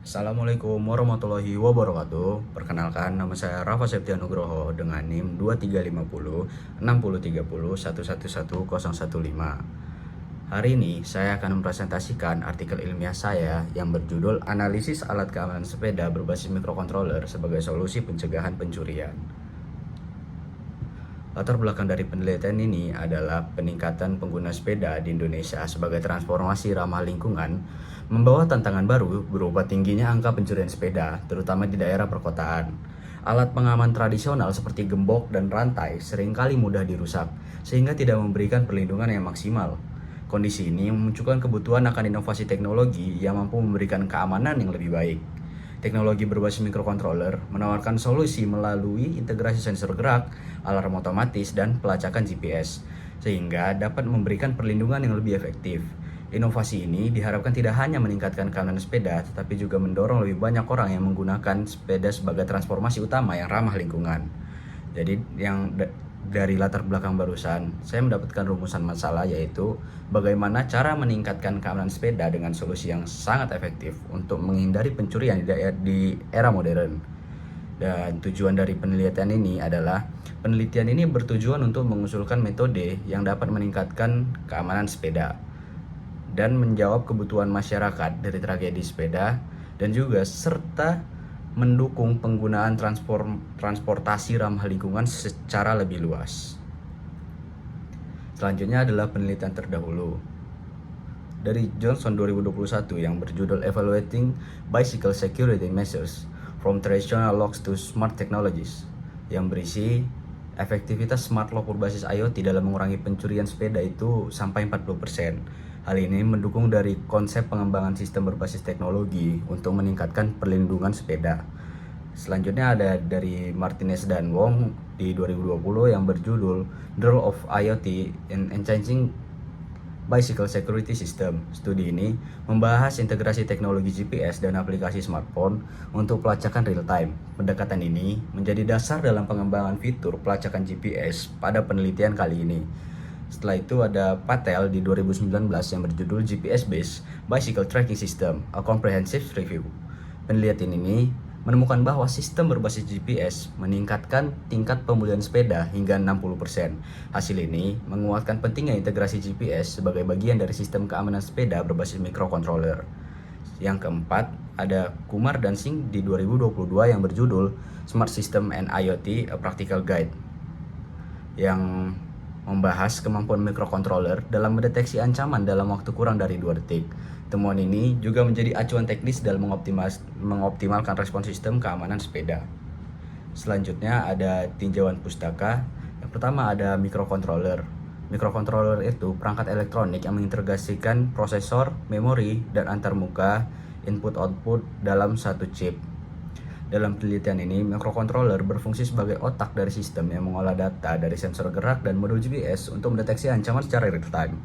Assalamualaikum warahmatullahi wabarakatuh. Perkenalkan, nama saya Rafa Septian Nugroho dengan NIM 2350 6030 1111015. Hari ini saya akan mempresentasikan artikel ilmiah saya yang berjudul Analisis Alat Keamanan Sepeda Berbasis Microcontroller sebagai Solusi Pencegahan Pencurian. Latar belakang dari penelitian ini adalah peningkatan pengguna sepeda di Indonesia sebagai transformasi ramah lingkungan, membawa tantangan baru berupa tingginya angka pencurian sepeda, terutama di daerah perkotaan. Alat pengaman tradisional seperti gembok dan rantai seringkali mudah dirusak, sehingga tidak memberikan perlindungan yang maksimal. Kondisi ini memunculkan kebutuhan akan inovasi teknologi yang mampu memberikan keamanan yang lebih baik. Teknologi berbasis microcontroller menawarkan solusi melalui integrasi sensor gerak, alarm otomatis, dan pelacakan GPS, sehingga dapat memberikan perlindungan yang lebih efektif. Inovasi ini diharapkan tidak hanya meningkatkan keamanan sepeda, tetapi juga mendorong lebih banyak orang yang menggunakan sepeda sebagai transportasi utama yang ramah lingkungan. Jadi dari latar belakang barusan, saya mendapatkan rumusan masalah, yaitu bagaimana cara meningkatkan keamanan sepeda dengan solusi yang sangat efektif untuk menghindari pencurian di era modern. Dan tujuan dari penelitian ini adalah, penelitian ini bertujuan untuk mengusulkan metode yang dapat meningkatkan keamanan sepeda dan menjawab kebutuhan masyarakat dari tragedi sepeda, dan juga serta mendukung penggunaan transportasi ramah lingkungan secara lebih luas. Selanjutnya adalah penelitian terdahulu dari Johnson 2021 yang berjudul Evaluating Bicycle Security Measures from Traditional Locks to Smart Technologies, yang berisi efektivitas smart lock berbasis IoT dalam mengurangi pencurian sepeda itu sampai 40%. Hal ini mendukung dari konsep pengembangan sistem berbasis teknologi untuk meningkatkan perlindungan sepeda. Selanjutnya ada dari Martinez dan Wong di 2020 yang berjudul The Role of IoT in Enhancing Bicycle Security System. Studi ini membahas integrasi teknologi GPS dan aplikasi smartphone untuk pelacakan real time. Pendekatan ini menjadi dasar dalam pengembangan fitur pelacakan GPS pada penelitian kali ini. Setelah itu ada Patel di 2019 yang berjudul GPS Based Bicycle Tracking System, A Comprehensive Review. Penelitian ini menemukan bahwa sistem berbasis GPS meningkatkan tingkat pemulihan sepeda hingga 60%. Hasil ini menguatkan pentingnya integrasi GPS sebagai bagian dari sistem keamanan sepeda berbasis microcontroller. Yang keempat, ada Kumar dan Singh di 2022 yang berjudul Smart System and IoT, A Practical Guide, yang membahas kemampuan microcontroller dalam mendeteksi ancaman dalam waktu kurang dari 2 detik. Temuan ini juga menjadi acuan teknis dalam mengoptimalkan respons sistem keamanan sepeda. Selanjutnya ada tinjauan pustaka. Yang pertama ada microcontroller. Microcontroller itu perangkat elektronik yang mengintegrasikan prosesor, memori, dan antarmuka input-output dalam satu chip. Dalam penelitian ini, microcontroller berfungsi sebagai otak dari sistem yang mengolah data dari sensor gerak dan modul GPS untuk mendeteksi ancaman secara real time.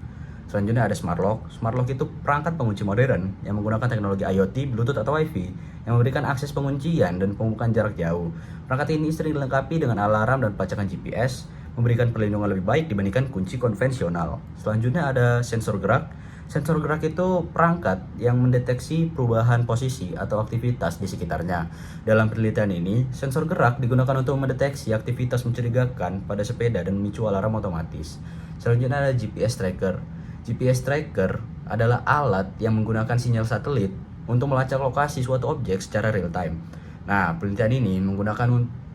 Selanjutnya ada smart lock. Smart lock itu perangkat pengunci modern yang menggunakan teknologi IoT, Bluetooth atau Wi-Fi yang memberikan akses penguncian dan pembukaan jarak jauh. Perangkat ini sering dilengkapi dengan alarm dan pelacakan GPS, memberikan perlindungan lebih baik dibandingkan kunci konvensional. Selanjutnya ada sensor gerak. Sensor gerak itu perangkat yang mendeteksi perubahan posisi atau aktivitas di sekitarnya. Dalam penelitian ini, sensor gerak digunakan untuk mendeteksi aktivitas mencurigakan pada sepeda dan memicu alarm otomatis. Selanjutnya ada GPS tracker. GPS tracker adalah alat yang menggunakan sinyal satelit untuk melacak lokasi suatu objek secara real time. Nah, penelitian ini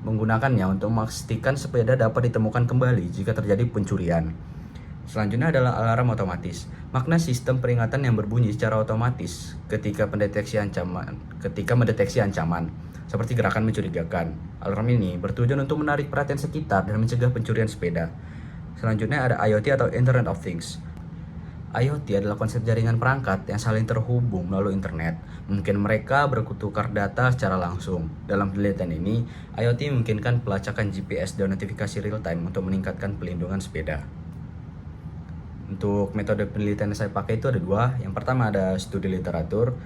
menggunakannya untuk memastikan sepeda dapat ditemukan kembali jika terjadi pencurian. Selanjutnya adalah alarm otomatis. Makna sistem peringatan yang berbunyi secara otomatis ketika mendeteksi ancaman, seperti gerakan mencurigakan. Alarm ini bertujuan untuk menarik perhatian sekitar dan mencegah pencurian sepeda. Selanjutnya ada IoT atau Internet of Things. IoT adalah konsep jaringan perangkat yang saling terhubung melalui internet. Mungkin mereka bertukar data secara langsung. Dalam penelitian ini, IoT memungkinkan pelacakan GPS dan notifikasi real time untuk meningkatkan pelindungan sepeda. Untuk metode penelitian yang saya pakai itu ada 2. Yang pertama ada studi literatur,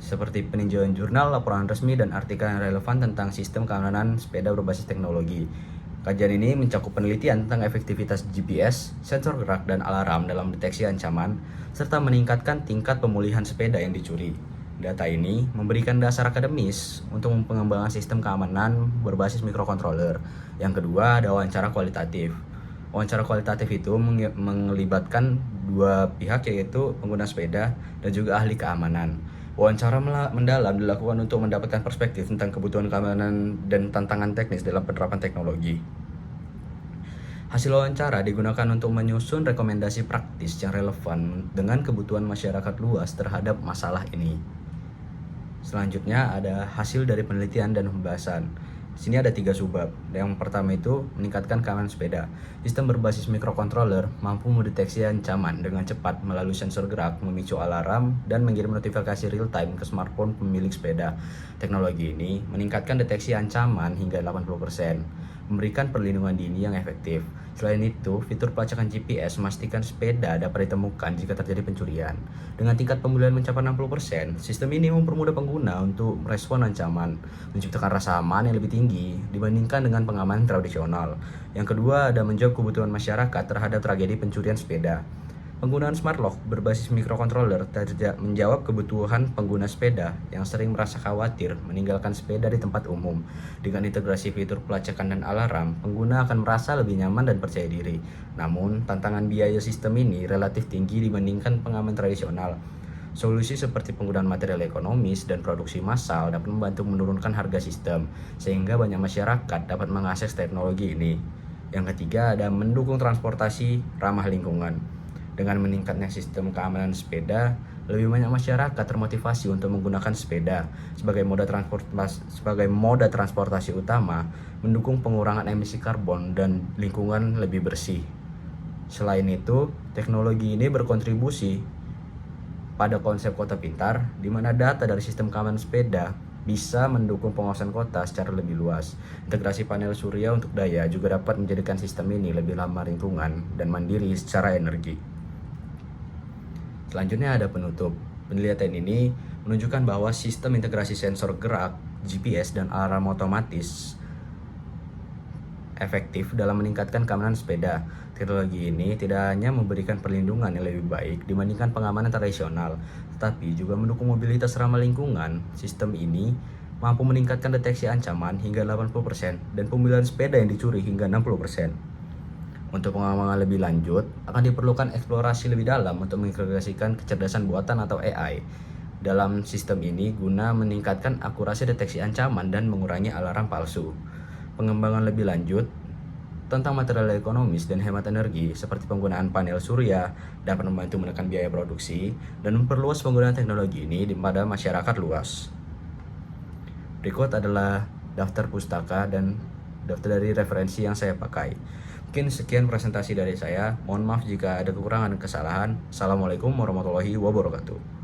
seperti peninjauan jurnal, laporan resmi, dan artikel yang relevan tentang sistem keamanan sepeda berbasis teknologi. Kajian ini mencakup penelitian tentang efektivitas GPS, sensor gerak, dan alarm dalam deteksi ancaman, serta meningkatkan tingkat pemulihan sepeda yang dicuri. Data ini memberikan dasar akademis untuk pengembangan sistem keamanan berbasis microcontroller. Yang kedua ada wawancara kualitatif. Wawancara kualitatif itu melibatkan dua pihak, yaitu pengguna sepeda dan juga ahli keamanan. Wawancara mendalam dilakukan untuk mendapatkan perspektif tentang kebutuhan keamanan dan tantangan teknis dalam penerapan teknologi. Hasil wawancara digunakan untuk menyusun rekomendasi praktis yang relevan dengan kebutuhan masyarakat luas terhadap masalah ini. Selanjutnya ada hasil dari penelitian dan pembahasan. Sini ada 3 subbab. Yang pertama itu meningkatkan keamanan sepeda. Sistem berbasis microcontroller mampu mendeteksi ancaman dengan cepat melalui sensor gerak, memicu alarm, dan mengirim notifikasi real time ke smartphone pemilik sepeda. Teknologi ini meningkatkan deteksi ancaman hingga 80%, memberikan perlindungan dini yang efektif. Selain itu, fitur pelacakan GPS memastikan sepeda dapat ditemukan jika terjadi pencurian. Dengan tingkat pemulihan mencapai 60%, sistem ini mempermudah pengguna untuk merespon ancaman, menciptakan rasa aman yang lebih tinggi dibandingkan dengan pengamanan tradisional. Yang kedua, ada menjawab kebutuhan masyarakat terhadap tragedi pencurian sepeda. Penggunaan smart lock berbasis microcontroller menjawab kebutuhan pengguna sepeda yang sering merasa khawatir meninggalkan sepeda di tempat umum. Dengan integrasi fitur pelacakan dan alarm, pengguna akan merasa lebih nyaman dan percaya diri. Namun, tantangan biaya sistem ini relatif tinggi dibandingkan pengaman tradisional. Solusi seperti penggunaan material ekonomis dan produksi massal dapat membantu menurunkan harga sistem, sehingga banyak masyarakat dapat mengakses teknologi ini. Yang ketiga, ada mendukung transportasi ramah lingkungan. Dengan meningkatnya sistem keamanan sepeda, lebih banyak masyarakat termotivasi untuk menggunakan sepeda sebagai moda transportasi utama, mendukung pengurangan emisi karbon dan lingkungan lebih bersih. Selain itu, teknologi ini berkontribusi pada konsep kota pintar, di mana data dari sistem keamanan sepeda bisa mendukung pengawasan kota secara lebih luas. Integrasi panel surya untuk daya juga dapat menjadikan sistem ini lebih ramah lingkungan dan mandiri secara energi. Selanjutnya ada penutup. Penelitian ini menunjukkan bahwa sistem integrasi sensor gerak, GPS, dan alarm otomatis efektif dalam meningkatkan keamanan sepeda. Teknologi ini tidak hanya memberikan perlindungan yang lebih baik dibandingkan pengamanan tradisional, tetapi juga mendukung mobilitas ramah lingkungan. Sistem ini mampu meningkatkan deteksi ancaman hingga 80% dan pemulihan sepeda yang dicuri hingga 60%. Untuk pengembangan lebih lanjut, akan diperlukan eksplorasi lebih dalam untuk mengintegrasikan kecerdasan buatan atau AI dalam sistem ini guna meningkatkan akurasi deteksi ancaman dan mengurangi alarm palsu. Pengembangan lebih lanjut tentang material ekonomis dan hemat energi seperti penggunaan panel surya dapat membantu menekan biaya produksi dan memperluas penggunaan teknologi ini pada masyarakat luas. Berikut adalah daftar pustaka dan daftar dari referensi yang saya pakai. Mungkin sekian presentasi dari saya. Mohon maaf jika ada kekurangan dan kesalahan. Assalamualaikum warahmatullahi wabarakatuh.